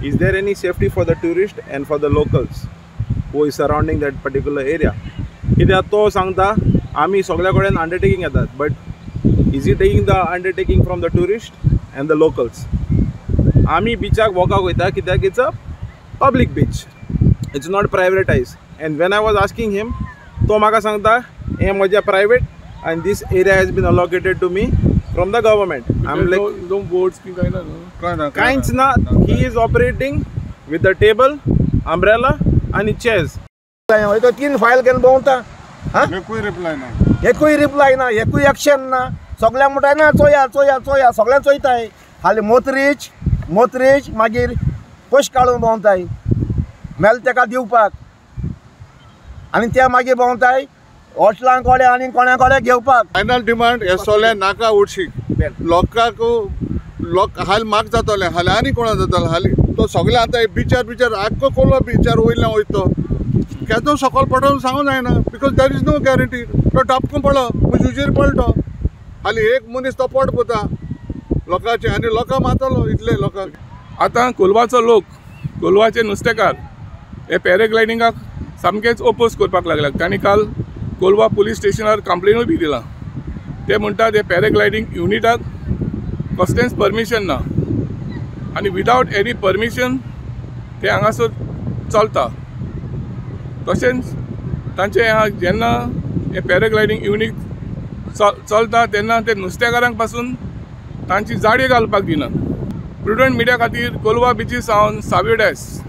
Is there any safety for the tourist and for the locals who is surrounding that particular area? कित्याक तो सांगता आमी सगळ्या कडेन अंडरटेकिंग येतात, but is he taking the undertaking from the tourist and the locals? आमी बिचाक वॉकाक वयता कित्याक it's a public beach, it's not privatise. And when I was asking him, तो म्हाका सांगता हें म्हजें private and this area has been allocated to me from the government. I'm like, no boards ki kinds na. He is operating with the table, umbrella and chairs. तो 3 file घेवन भोंवता, कोई reply ना, एकूय रिप्लाय ना, एकूय action ना. सगळ्यांक म्हणटाय ना चोया चोया चोया, सगळ्यांक चोयताय. हाली मोतरीच मागीर पयशे काडून भोंवताय मेल तेका दिवपाक, आनी ते मागीर भोंवताय हॉस्टेलां कोडे आनी कोण्या कोडे घेवपाक. फायनल डिमांड हे सोले नाका उडशी लोकांक लोक हाल माग जातले, हाली आनी कोणा जातले. हाली तो सगळे आतां बिचार आख्खो कोलो बिचार वयल्यान वयतो केदो सकल पडोवन सांगू जायना, because there is no guarantee. तो टपकून पडलो मुजुजेर पडलो, हाली एक मनीस तो पोट पोता लोकांचे आनी लोकां मारतलो इतले लोकांक. आतां कोलवाचो लोक, कोलवाचे नुस्तेकार हे पॅराग्लायडिंगाक सामकेच ओपोज करपाक लागल्यात. तांणी काल कोलवा पुलीस स्टेशनार कंप्लेनूय बी दिला. ते म्हणटात हे पॅराग्लायडिंग युनिटाक कसलेंच परमिशन ना आनी विदावट एनी परमिशन ते हांगासर चलता. तशेंच तांचे जेन्ना हे पॅराग्लायडिंग युनिट चलता तेन्ना ते नुस्तेकारांक पासून तांची जाडी घालपाक दिना. प्रुडंट मिडिया खातीर कोलवा बिची सावन सावियो डॅस.